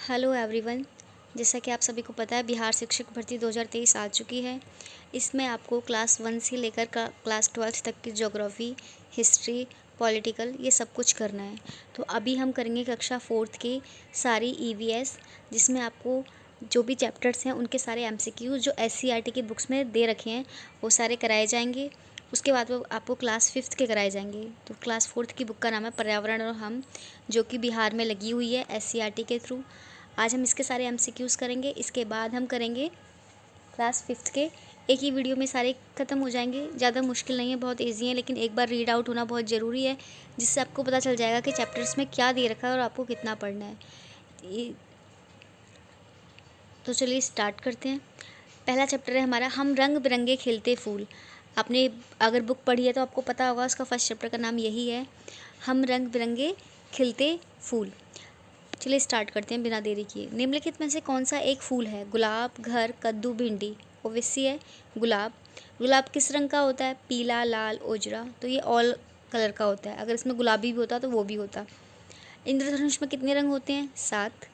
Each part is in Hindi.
Hello everyone. जैसा कि आप सभी को पता है, बिहार शिक्षक भर्ती 2023 आ चुकी है। इसमें आपको क्लास 1 से लेकर क्लास 12 तक की ज्योग्राफी, हिस्ट्री, पॉलिटिकल ये सब कुछ करना है। तो अभी हम करेंगे कक्षा 4th की सारी ईवीएस, जिसमें आपको जो भी चैप्टर्स हैं उनके सारे एमसीक्यूज जो एससीईआरटी की बुक्स में दे रखे हैं वो सारे कराए जाएंगे। उसके बाद वो आपको क्लास 5th के कराए जाएंगे। तो क्लास 4th की बुक का नाम है पर्यावरण और हम, जो कि बिहार में लगी हुई है एससीईआरटी के थ्रू। आज हम इसके सारे एमसीक्यूज़ करेंगे। इसके बाद हम करेंगे क्लास 5th के। एक ही वीडियो में सारे ख़त्म हो जाएंगे। ज़्यादा मुश्किल नहीं है, बहुत इजी है, लेकिन एक बार रीड आउट होना बहुत ज़रूरी है, जिससे आपको पता चल जाएगा कि चैप्टर्स में क्या दे रखा है और आपको कितना पढ़ना है। तो चलिए स्टार्ट करते हैं। पहला चैप्टर है हमारा हम रंग बिरंगे खिलते फूल। आपने अगर बुक पढ़ी है तो आपको पता होगा, उसका फर्स्ट चैप्टर का नाम यही है, हम रंग बिरंगे खिलते फूल। चलिए स्टार्ट करते हैं बिना देरी किए। निम्नलिखित में से कौन सा एक फूल है? गुलाब, घर, कद्दू, भिंडी। ओवैसी है गुलाब। गुलाब किस रंग का होता है? पीला, लाल, उजरा। तो ये ऑल कलर का होता है। अगर इसमें गुलाबी भी होता तो वो भी होता। इंद्रधनुष में कितने रंग होते हैं? 7।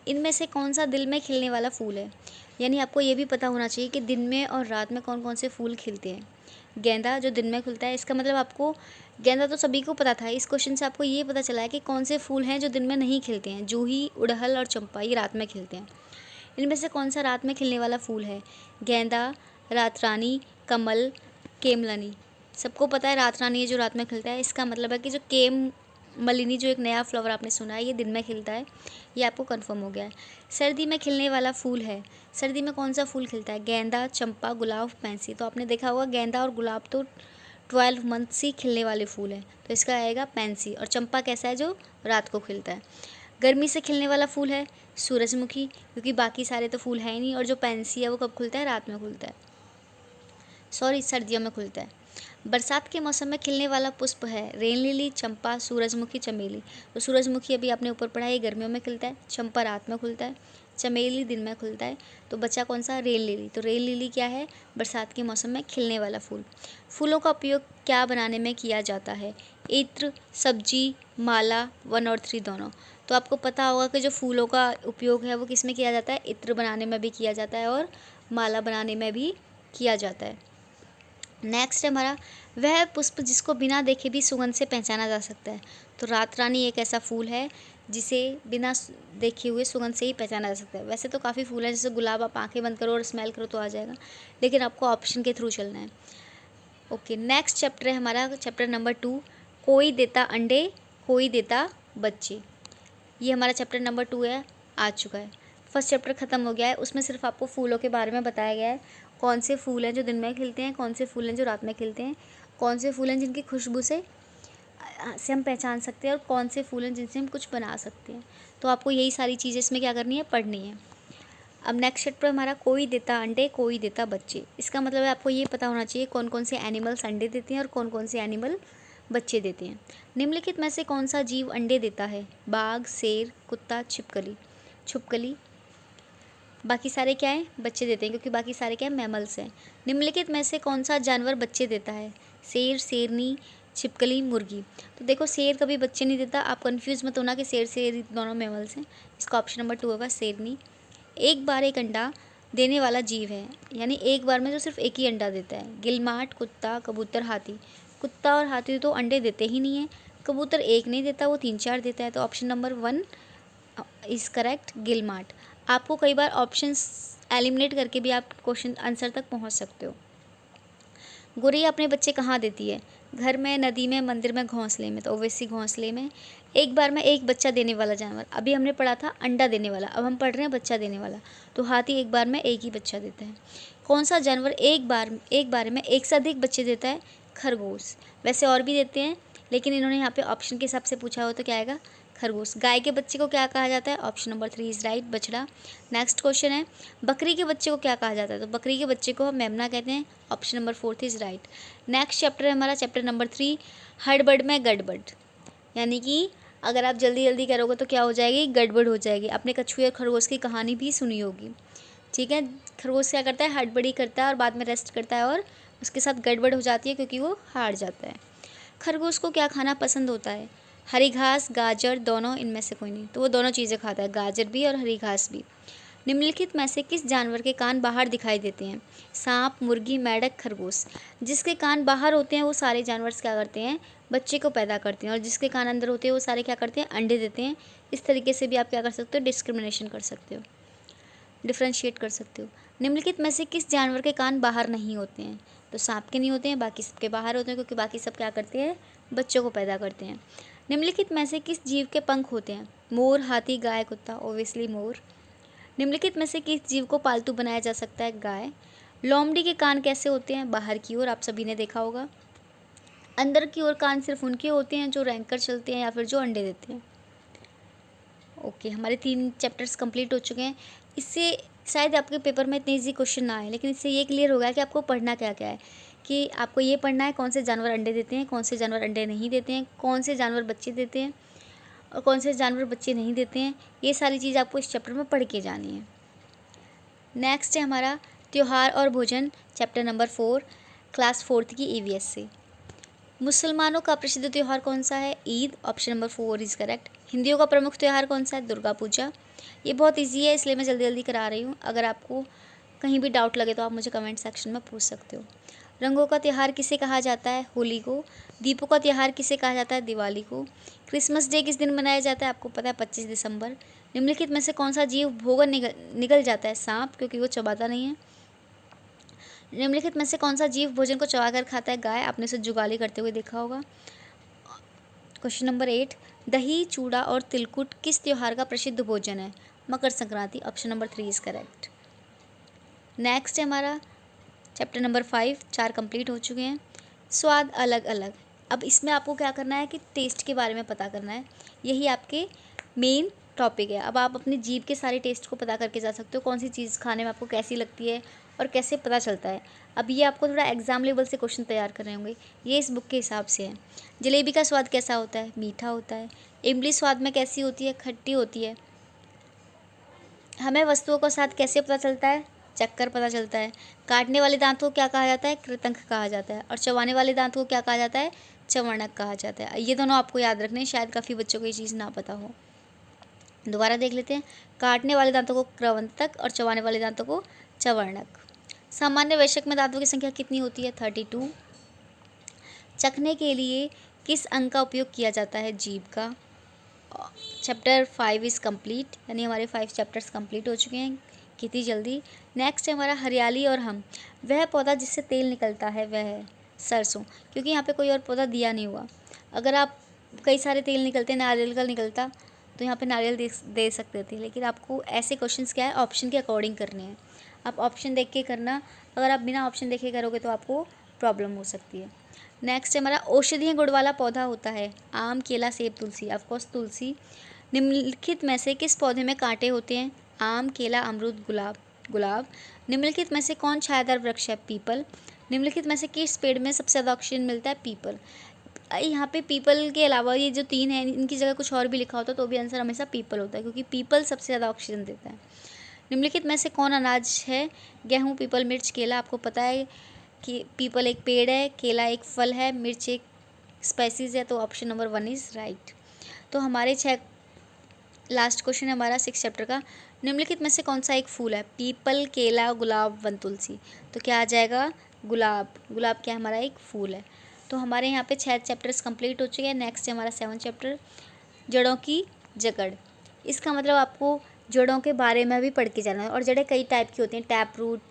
इनमें से कौन सा दिल में खिलने वाला फूल है? यानी आपको ये भी पता होना चाहिए कि दिन में और रात में कौन कौन से फूल खिलते हैं। गेंदा जो दिन में खुलता है, इसका मतलब आपको गेंदा तो सभी को पता था। इस क्वेश्चन से आपको ये पता चला है कि कौन से फूल हैं जो दिन में नहीं खिलते हैं। जूही, उड़हल और चंपा ये रात में खिलते हैं। इनमें से कौन सा रात में खिलने वाला फूल है? गेंदा, रात रानी, कमल, केमलनी। सबको पता है रात रानी है जो रात में खिलता है। इसका मतलब है कि जो केम मलिनी, जो एक नया फ्लावर आपने सुना है, ये दिन में खिलता है। ये आपको कंफर्म हो गया है। सर्दी में खिलने वाला फूल है। सर्दी में कौन सा फूल खिलता है? गेंदा, चंपा, गुलाब, पैंसी। तो आपने देखा होगा गेंदा और गुलाब तो 12 मंथ्स ही खिलने वाले फूल हैं, तो इसका आएगा पैंसी। और चंपा कैसा है? जो रात को खिलता है। गर्मी से खिलने वाला फूल है सूरजमुखी, क्योंकि बाकी सारे तो फूल है ही नहीं। और जो पैंसी है वो कब खुलता है? रात में खुलता है, सॉरी सर्दियों में खुलता है। बरसात के मौसम में खिलने वाला पुष्प है रेन लिली, चंपा, सूरजमुखी, चमेली। तो सूरजमुखी अभी आपने ऊपर पढ़ा है, ये गर्मियों में खिलता है। चंपा रात में खुलता है। चमेली दिन में खुलता है। तो बचा कौन सा? Rain lily. तो रेन लिली क्या है? बरसात के मौसम में खिलने वाला फूल। फूलों का उपयोग क्या बनाने में किया जाता है? इत्र, सब्जी, माला, 1 और 3 दोनों। तो आपको पता होगा कि जो फूलों का उपयोग है वो किस में किया जाता है? इत्र बनाने में भी किया जाता है और माला बनाने में भी किया जाता है। नेक्स्ट है हमारा, वह पुष्प जिसको बिना देखे भी सुगंध से पहचाना जा सकता है। तो रात रानी एक ऐसा फूल है जिसे बिना देखे हुए सुगंध से ही पहचाना जा सकता है। वैसे तो काफ़ी फूल हैं, जैसे गुलाब आप आंखें बंद करो और स्मेल करो तो आ जाएगा, लेकिन आपको ऑप्शन के थ्रू चलना है। ओके, नेक्स्ट चैप्टर है हमारा चैप्टर नंबर 2, कोई देता अंडे कोई देता बच्चे। ये हमारा चैप्टर नंबर 2 है, आ चुका है। फर्स्ट चैप्टर ख़त्म हो गया है। उसमें सिर्फ आपको फूलों के बारे में बताया गया है, कौन से फूल हैं जो दिन में खिलते हैं, कौन से फूल हैं जो रात में खिलते हैं, कौन से फूल हैं जिनकी खुशबू से हम पहचान सकते हैं, और कौन से फूल हैं जिनसे हम कुछ बना सकते हैं। तो आपको यही सारी चीज़ें इसमें क्या करनी है? पढ़नी है। अब नेक्स्ट चैप्टर हमारा, कोई देता अंडे कोई देता बच्चे। इसका मतलब है आपको ये पता होना चाहिए कौन कौन से एनिमल्स अंडे देते हैं और कौन कौन से एनिमल बच्चे देते हैं। निम्नलिखित में से कौन सा जीव अंडे देता है? बाघ, शेर, कुत्ता, छिपकली। छुपकली। बाकी सारे क्या हैं? बच्चे देते हैं, क्योंकि बाकी सारे क्या हैं? मैमल्स हैं। निम्नलिखित में से कौन सा जानवर बच्चे देता है? शेर, शेरनी, छिपकली, मुर्गी। तो देखो शेर कभी बच्चे नहीं देता। आप कंफ्यूज मत होना कि शेर शेर दोनों मैमल्स हैं। इसका ऑप्शन नंबर 2 होगा शेरनी। एक बार एक अंडा देने वाला जीव है, यानी एक बार में जो सिर्फ एक ही अंडा देता है। गिलमाट, कुत्ता, कबूतर, हाथी। कुत्ता और हाथी तो अंडे देते ही नहीं है। कबूतर एक नहीं देता, वो 3-4 देता है। तो ऑप्शन नंबर 1 इज़ करेक्ट, गिलमाट। आपको कई बार ऑप्शंस एलिमिनेट करके भी आप क्वेश्चन आंसर तक पहुंच सकते हो। गुरैया अपने बच्चे कहाँ देती है? घर में, नदी में, मंदिर में, घोंसले में। तो ओवैसी घोंसले में। एक बार में एक बच्चा देने वाला जानवर, अभी हमने पढ़ा था अंडा देने वाला, अब हम पढ़ रहे हैं बच्चा देने वाला। तो हाथी एक बार में एक ही बच्चा देता है। कौन सा जानवर एक बार में एक से अधिक बच्चे देता है? खरगोश। वैसे और भी देते हैं, लेकिन इन्होंने यहाँ पे ऑप्शन के हिसाब से पूछा हो, तो क्या आएगा? खरगोश। गाय के बच्चे को क्या कहा जाता है? ऑप्शन नंबर 3 इज राइट, बछड़ा। नेक्स्ट क्वेश्चन है, बकरी के बच्चे को क्या कहा जाता है? तो बकरी के बच्चे को हम मेमना कहते हैं। Option number 4 is right. Next chapter है हमारा चैप्टर नंबर 3, हड़बड़ में गड़बड़। यानी कि अगर आप जल्दी जल्दी करोगे तो क्या हो जाएगी? गड़बड़ हो जाएगी। आपने कछुए और खरगोश की कहानी भी सुनी होगी, ठीक है। खरगोश क्या करता है? हड़बड़ी करता है और बाद में रेस्ट करता है, और उसके साथ गड़बड़ हो जाती है क्योंकि वो हार जाता है। खरगोश को क्या खाना पसंद होता है? हरी घास, गाजर, दोनों इनमें से कोई नहीं, तो वो दोनों चीज़ें खाता है, गाजर भी और हरी घास भी। निम्नलिखित में से किस जानवर के कान बाहर दिखाई देते हैं? सांप, मुर्गी, मेंढक, खरगोश। जिसके कान बाहर होते हैं वो सारे जानवर क्या करते हैं? बच्चे को पैदा करते हैं, और जिसके कान अंदर होते हैं वो सारे क्या करते हैं? अंडे देते हैं। इस तरीके से भी आप क्या कर सकते हो? डिस्क्रिमिनेशन कर सकते हो, डिफ्रेंशिएट कर सकते हो। निम्नलिखित में से किस जानवर के कान बाहर नहीं होते हैं? तो सांप के नहीं होते हैं, बाकी सबके बाहर होते हैं, क्योंकि बाकी सब क्या करते हैं? बच्चों को पैदा करते हैं। निम्नलिखित में से किस जीव के पंख होते हैं? मोर, हाथी, गाय, कुत्ता। ओब्वियसली मोर। निम्नलिखित में से किस जीव को पालतू बनाया जा सकता है? गाय। लोमड़ी के कान कैसे होते हैं? बाहर की ओर, आप सभी ने देखा होगा। अंदर की ओर कान सिर्फ उनके होते हैं जो रैंकर चलते हैं या फिर जो अंडे देते हैं। ओके, हमारे 3 चैप्टर्स कंप्लीट हो चुके हैं। इससे शायद आपके पेपर में इतने ईजी क्वेश्चन ना आए, लेकिन इससे ये क्लियर हो गया कि आपको पढ़ना क्या क्या है। कि आपको ये पढ़ना है कौन से जानवर अंडे देते हैं, कौन से जानवर अंडे नहीं देते हैं, कौन से जानवर बच्चे देते हैं और कौन से जानवर बच्चे नहीं देते हैं। ये सारी चीज़ आपको इस चैप्टर में पढ़ के जानी है। नेक्स्ट है हमारा त्योहार और भोजन, चैप्टर नंबर 4, क्लास 4th की EVS से। मुसलमानों का प्रसिद्ध त्यौहार कौन सा है? Eid. Option number 4 is correct. हिंदियों का प्रमुख त्यौहार कौन सा है? दुर्गा पूजा। ये बहुत इजी है, इसलिए मैं जल्दी जल्दी करा रही हूँ। अगर आपको कहीं भी डाउट लगे तो आप मुझे कमेंट सेक्शन में पूछ सकते हो। रंगों का त्यौहार किसे कहा जाता है? होली को। दीपों का त्यौहार किसे कहा जाता है? दिवाली को। क्रिसमस डे किस दिन मनाया जाता है? आपको पता है, 25 दिसंबर। निम्नलिखित में से कौन सा जीव भोगन निगल जाता है? सांप, क्योंकि वो चबाता नहीं है। निम्नलिखित में से कौन सा जीव भोजन को चबाकर खाता है? गाय। आपने उसे जुगाली करते हुए देखा होगा। क्वेश्चन नंबर 8, दही, चूड़ा और तिलकुट किस त्योहार का प्रसिद्ध भोजन है? Makar Sankranti. Option number 3 is correct. Next है हमारा चैप्टर नंबर 5, 4 कंप्लीट हो चुके हैं। स्वाद अलग अलग। अब इसमें आपको क्या करना है कि टेस्ट के बारे में पता करना है। यही आपके मेन टॉपिक है। अब आप अपनी जीभ के सारे टेस्ट को पता करके जा सकते हो, कौन सी चीज़ खाने में आपको कैसी लगती है और कैसे पता चलता है। अब ये आपको थोड़ा एग्जाम लेवल से क्वेश्चन तैयार करने होंगे, ये इस बुक के हिसाब से है। जलेबी का स्वाद कैसा होता है? मीठा होता है। इमली स्वाद में कैसी होती है? खट्टी होती है। हमें वस्तुओं का स्वाद कैसे पता चलता है? चक्कर पता चलता है। काटने वाले दांत को क्या कहा जाता है? कृतंक कहा जाता है। और चबाने वाले दांत को क्या कहा जाता है? चवर्णक कहा जाता है। ये दोनों आपको याद रखने हैं, शायद काफ़ी बच्चों को ये चीज़ ना पता हो। दोबारा देख लेते हैं। काटने वाले दांतों को कृंतक और चबाने वाले दांतों को चवर्णक। सामान्य वयस्क में दांतों की संख्या कितनी होती है? 32। चखने के लिए किस अंग का उपयोग किया जाता है? जीभ का। चैप्टर 5 इज़ कंप्लीट, यानी हमारे 5 चैप्टर्स कंप्लीट हो चुके हैं कितनी जल्दी। नेक्स्ट है हमारा हरियाली और हम। वह पौधा जिससे तेल निकलता है वह है सरसों, क्योंकि यहाँ पे कोई और पौधा दिया नहीं हुआ। अगर आप कई सारे तेल निकलते, नारियल का निकलता, तो यहाँ पे नारियल दे सकते थे, लेकिन आपको ऐसे क्वेश्चंस क्या है, ऑप्शन के अकॉर्डिंग करने हैं। आप ऑप्शन देख के करना, अगर आप बिना ऑप्शन देखे करोगे तो आपको प्रॉब्लम हो सकती है। नेक्स्ट हमारा औषधीय गुण वाला पौधा होता है आम, केला, सेब, तुलसी। ऑफकोर्स तुलसी। निम्नलिखित में से किस पौधे में कांटे होते हैं? आम, केला, अमरूद, गुलाब। निम्नलिखित में से कौन छायादार वृक्ष है? पीपल। निम्नलिखित में से किस पेड़ में सबसे ज़्यादा ऑक्सीजन मिलता है? पीपल। यहाँ पे पीपल के अलावा ये जो 3 हैं, इनकी जगह कुछ और भी लिखा होता तो भी आंसर हमेशा पीपल होता है, क्योंकि पीपल सबसे ज़्यादा ऑक्सीजन देता है। निम्नलिखित में से कौन अनाज है? गेहूँ, पीपल, मिर्च, केला। आपको पता है कि पीपल एक पेड़ है, केला एक फल है, मिर्च एक स्पाइसीज है, तो ऑप्शन नंबर 1 इज़ राइट। तो हमारे 6 लास्ट क्वेश्चन है हमारा 6 चैप्टर का। निम्नलिखित में से कौन सा एक फूल है? पीपल, केला, गुलाब, वन तुलसी। तो क्या आ जाएगा? गुलाब। गुलाब क्या हमारा एक फूल है। तो हमारे यहाँ पे 6 चैप्टर्स कंप्लीट हो चुके हैं। नेक्स्ट है हमारा 7 चैप्टर, जड़ों की जकड़। इसका मतलब आपको जड़ों के बारे में भी पढ़ के जाना है, और जड़ें कई टाइप की होती हैं, टैप रूट,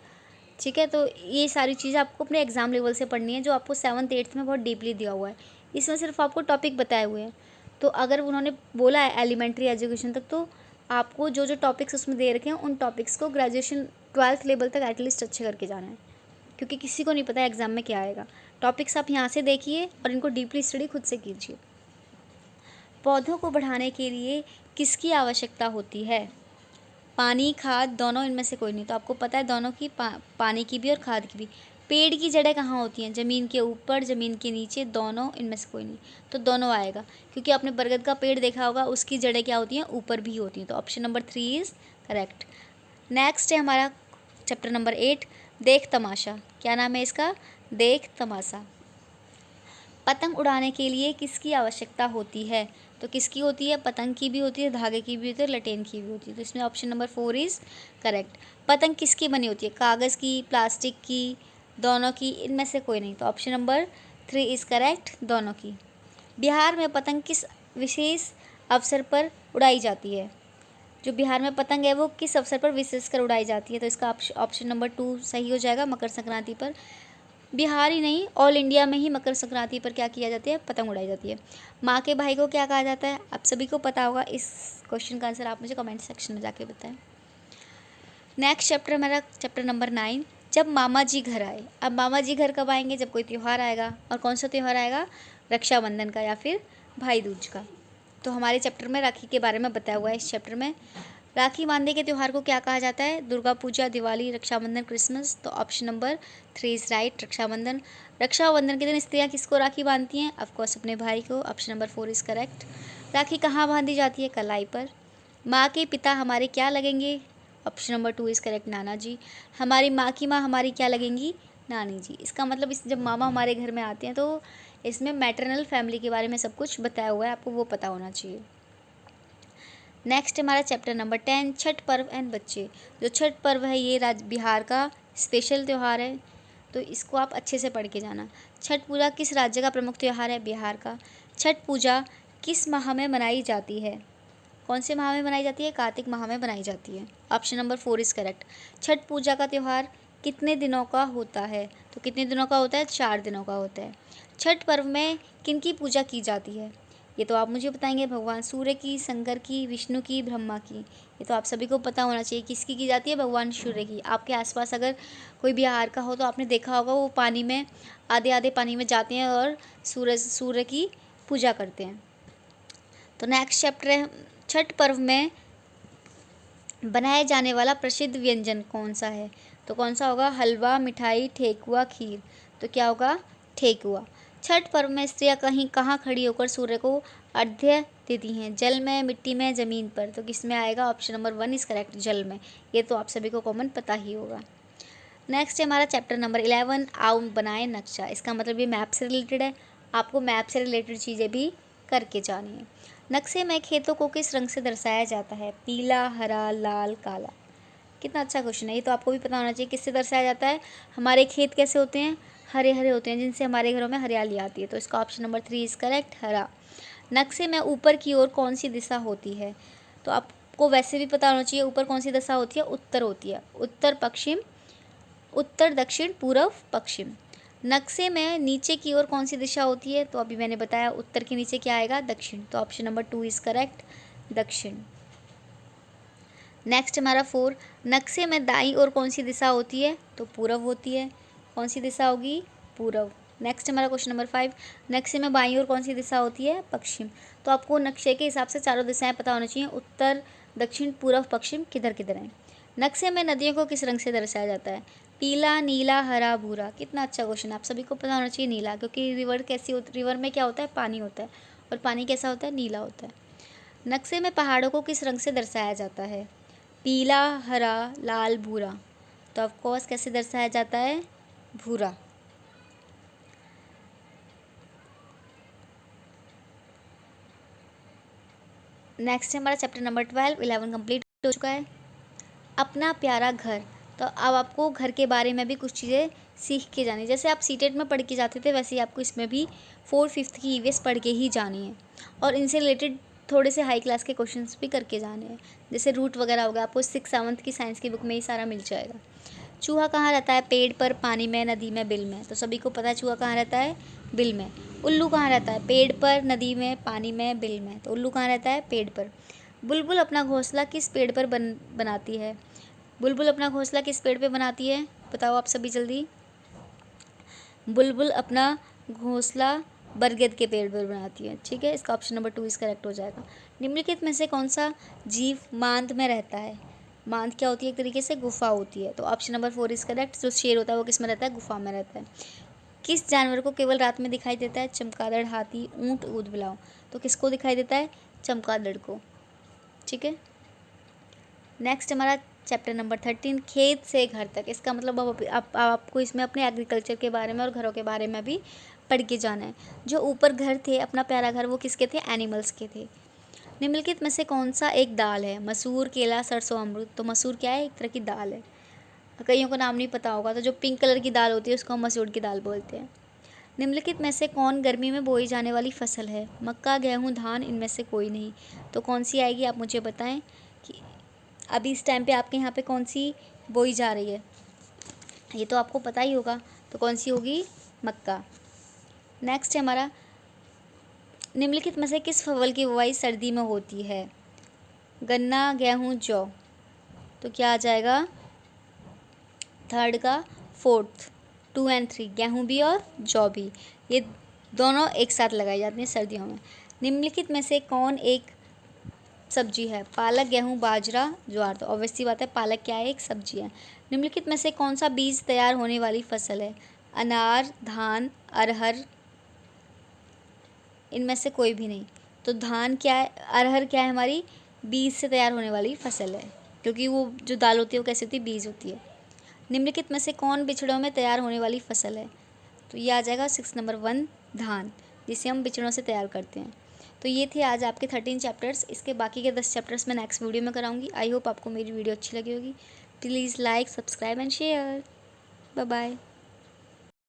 ठीक है। तो ये सारी चीज़ें आपको अपने एग्ज़ाम लेवल से पढ़नी है, जो आपको 7th 8th में बहुत डीपली दिया हुआ है। इसमें सिर्फ आपको टॉपिक बताए हुए हैं। तो अगर उन्होंने बोला है एलिमेंट्री एजुकेशन तक, तो आपको जो जो टॉपिक्स उसमें दे रखे हैं उन टॉपिक्स को ग्रेजुएशन 12th लेवल तक एटलीस्ट अच्छे करके जाना है, क्योंकि किसी को नहीं पता एग्ज़ाम में क्या आएगा। टॉपिक्स आप यहाँ से देखिए और इनको डीपली स्टडी खुद से कीजिए। पौधों को बढ़ाने के लिए किसकी आवश्यकता होती है? पानी, खाद, दोनों इनमें से कोई नहीं। तो आपको पता है दोनों की, पानी की भी और खाद की भी। पेड़ की जड़ें कहाँ होती हैं? ज़मीन के ऊपर, ज़मीन के नीचे, दोनों इनमें से कोई नहीं। तो दोनों आएगा, क्योंकि आपने बरगद का पेड़ देखा होगा, उसकी जड़ें क्या होती हैं? ऊपर भी होती हैं। तो option number 3 is correct. Next है हमारा चैप्टर नंबर 8, देख तमाशा। क्या नाम है इसका? देख तमाशा। पतंग उड़ाने के लिए किसकी आवश्यकता होती है? तो किसकी होती है? पतंग की भी होती है, धागे की भी होती है, लटेन की भी होती है। तो इसमें ऑप्शन नंबर 4 इज़ करेक्ट। पतंग किसकी बनी होती है? कागज़ की, प्लास्टिक की, दोनों की, इनमें से कोई नहीं। तो ऑप्शन नंबर 3 इज़ करेक्ट, दोनों की। बिहार में पतंग किस विशेष अवसर पर उड़ाई जाती है? जो बिहार में पतंग है वो किस अवसर पर विशेषकर उड़ाई जाती है? तो इसका ऑप्शन नंबर 2 सही हो जाएगा, मकर संक्रांति पर। बिहार ही नहीं, ऑल इंडिया में ही मकर संक्रांति पर क्या किया जाती है? पतंग उड़ाई जाती है। माँ के भाई को क्या कहा जाता है? आप सभी को पता होगा। इस क्वेश्चन का आंसर आप मुझे कमेंट सेक्शन में जाके बताएं। नेक्स्ट चैप्टर मेरा चैप्टर नंबर 9, जब मामा जी घर आए। अब मामा जी घर कब आएंगे? जब कोई त्यौहार आएगा। और कौन सा त्यौहार आएगा? रक्षाबंधन का या फिर भाई दूज का। तो हमारे चैप्टर में राखी के बारे में बताया हुआ है। इस चैप्टर में राखी बांधने के त्यौहार को क्या कहा जाता है? दुर्गा पूजा, दिवाली, रक्षाबंधन, क्रिसमस। तो option number 3 is right, Rakshabandhan. Rakshabandhan के दिन स्त्रियां किसको राखी बांधती हैं? ऑफकोर्स अपने भाई को। Option number 4 is correct. Rakhi कहाँ बांधी जाती है? कलाई पर। माँ के पिता हमारे क्या लगेंगे? ऑप्शन नंबर 2 इज करेक्ट, नाना जी। हमारी माँ की माँ हमारी क्या लगेंगी? नानी जी। इसका मतलब इस जब मामा हमारे घर में आते हैं तो इसमें मैटरनल फैमिली के बारे में सब कुछ बताया हुआ है, आपको वो पता होना चाहिए। नेक्स्ट हमारा चैप्टर नंबर 10, छठ पर्व एंड बच्चे। जो छठ पर्व है ये बिहार का स्पेशल त्यौहार है, तो इसको आप अच्छे से पढ़ के जाना। छठ पूजा किस राज्य का प्रमुख त्यौहार है? बिहार का। छठ पूजा किस माह में मनाई जाती है? कौन से माह में मनाई जाती है? कार्तिक माह में बनाई जाती है। Option number 4 is correct. Chhath Puja का त्यौहार कितने दिनों का होता है? तो कितने दिनों का होता है? 4 दिनों का होता है। छठ पर्व में किनकी पूजा की जाती है? ये तो आप मुझे बताएंगे। भगवान सूर्य की, शंकर की, विष्णु की, ब्रह्मा की। ये तो आप सभी को पता होना चाहिए। किसकी की जाती है? भगवान सूर्य की। आपके आसपास अगर कोई बिहार का हो तो आपने देखा होगा, वो पानी में आधे आधे पानी में जाते हैं और सूर्य की पूजा करते हैं। तो नेक्स्ट चैप्टर है, छठ पर्व में बनाए जाने वाला प्रसिद्ध व्यंजन कौन सा है? तो कौन सा होगा? हलवा, मिठाई, ठेकुआ, खीर। तो क्या होगा? ठेकुआ। छठ पर्व में स्त्रियां कहाँ खड़ी होकर सूर्य को अर्घ्य देती हैं? जल में, मिट्टी में, ज़मीन पर। तो किस में आएगा? ऑप्शन नंबर 1 इज करेक्ट, जल में। ये तो आप सभी को कॉमन पता ही होगा। नेक्स्ट है हमारा चैप्टर नंबर 11, आओ बनाए नक्शा। इसका मतलब ये मैप से रिलेटेड है, आपको मैप से रिलेटेड चीज़ें भी करके जानी है। नक्शे में खेतों को किस रंग से दर्शाया जाता है? पीला, हरा, लाल, काला। कितना अच्छा क्वेश्चन है, ये तो आपको भी पता होना चाहिए। किससे दर्शाया जाता है? हमारे खेत कैसे होते हैं? हरे हरे होते हैं, जिनसे हमारे घरों में हरियाली आती है। तो इसका ऑप्शन नंबर 3 इज करेक्ट, हरा। नक्शे में ऊपर की ओर कौन सी दिशा होती है? तो आपको वैसे भी पता होना चाहिए, ऊपर कौन सी दिशा होती है? उत्तर होती है। उत्तर, पश्चिम, उत्तर, दक्षिण, पूर्व, पश्चिम। नक्शे में नीचे की ओर कौन सी दिशा होती है? तो अभी मैंने बताया, उत्तर के नीचे क्या आएगा? दक्षिण। तो ऑप्शन नंबर 2 इज करेक्ट, दक्षिण। नेक्स्ट हमारा 4, नक्शे में दाईं ओर कौन सी दिशा होती है? तो पूर्व होती है। कौन सी दिशा होगी? पूर्व। नेक्स्ट हमारा क्वेश्चन नंबर 5, नक्शे में बाईं ओर कौन सी दिशा होती है? पश्चिम। तो आपको नक्शे के हिसाब से चारों दिशाएं पता होनी चाहिए, उत्तर, दक्षिण, पूर्व, पश्चिम किधर किधर है। नक्शे में नदियों को किस रंग से दर्शाया जाता है? पीला, नीला, हरा, भूरा। कितना अच्छा क्वेश्चन, आप सभी को पता होना चाहिए नीला, क्योंकि रिवर में क्या होता है? पानी होता है, और पानी कैसा होता है? नीला होता है। नक्शे में पहाड़ों को किस रंग से दर्शाया जाता है? पीला, हरा, लाल, भूरा। तो ऑफकोर्स कैसे दर्शाया जाता है? भूरा। नेक्स्ट है हमारा चैप्टर नंबर 12, 11 कंप्लीट हो चुका है। अपना प्यारा घर। तो अब आपको घर के बारे में भी कुछ चीज़ें सीख के जानी, जैसे आप सीटेट में पढ़ के जाते थे वैसे ही आपको इसमें भी 4th 5th की ईवीएस पढ़ के ही जानी है, और इनसे रिलेटेड थोड़े से हाई क्लास के क्वेश्चंस भी करके जाने हैं। जैसे रूट वगैरह होगा, आपको 6th 7th की साइंस की बुक में ही सारा मिल जाएगा। चूहा कहाँ रहता है? पेड़ पर, पानी में, नदी में, बिल में। तो सभी को पता है चूहा कहाँ रहता है? बिल में। उल्लू कहाँ रहता है? पेड़ पर, नदी में, पानी में, बिल में। तो उल्लू कहाँ रहता है? पेड़ पर। बुलबुल अपना घोंसला किस पेड़ पर बनाती है? बुलबुल अपना घोंसला किस पेड़ पे बनाती है? बताओ आप सभी जल्दी। बुलबुल अपना घोंसला बरगद के पेड़ पर बनाती है। ठीक है, इसका ऑप्शन नंबर 2 इस करेक्ट हो जाएगा। निम्नलिखित में से कौन सा जीव मांद में रहता है? मांद क्या होती है? एक तरीके से गुफा होती है। तो ऑप्शन नंबर 4 इज करेक्ट। जो शेर होता है वो किस में रहता है? गुफा में रहता है। किस जानवर को केवल रात में दिखाई देता है? चमगादड़, हाथी, ऊंट, ऊदबिलाव। तो किसको दिखाई देता है? चमगादड़ को। ठीक है, नेक्स्ट हमारा चैप्टर नंबर 13, खेत से घर तक। इसका मतलब अब आपको इसमें अपने एग्रीकल्चर के बारे में और घरों के बारे में भी पढ़ के जाना है। जो ऊपर घर थे, अपना प्यारा घर, वो किसके थे? एनिमल्स के थे। निम्नलिखित में से कौन सा एक दाल है? मसूर, केला, सरसों, अमरूद। तो मसूर क्या है? एक तरह की दाल है। कईयों को नाम नहीं पता होगा, तो जो पिंक कलर की दाल होती है उसको हम मसूर की दाल बोलते हैं। निम्नलिखित में से कौन गर्मी में बोई जाने वाली फसल है? मक्का, गेहूँ, धान, इनमें से कोई नहीं। तो कौन सी आएगी, आप मुझे बताएं कि अभी इस टाइम पे आपके यहाँ पे कौन सी बोई जा रही है? ये तो आपको पता ही होगा, तो कौन सी होगी? मक्का। नेक्स्ट है हमारा, निम्नलिखित में से किस फसल की बुवाई सर्दी में होती है? गन्ना, गेहूँ, जौ। तो क्या आ जाएगा? थर्ड का फोर्थ, 2 और 3, गेहूँ भी और जौ भी, ये दोनों एक साथ लगाई जाती हैं सर्दियों में। निम्नलिखित में से कौन एक सब्जी है? पालक, गेहूँ, बाजरा, ज्वार। तो ऑब्वियस सी बात है, पालक क्या है? एक सब्जी है। निम्नलिखित में से कौन सा बीज तैयार होने वाली फसल है? अनार, धान, अरहर, इनमें से कोई भी नहीं। तो धान क्या है? अरहर क्या है? हमारी बीज से तैयार होने वाली फसल है, क्योंकि वो जो दाल होती है वो कैसी होती है? बीज होती है। निम्नलिखित में से कौन बिचड़ों में तैयार होने वाली फसल है? तो ये आ जाएगा 6 नंबर 1, धान, जिसे हम बिचड़ों से तैयार करते हैं। तो ये थे आज आपके 13 चैप्टर्स। इसके बाकी के 10 चैप्टर्स मैं नेक्स्ट वीडियो में कराऊंगी। आई होप आपको मेरी वीडियो अच्छी लगी होगी। Please like, subscribe and share. Bye bye.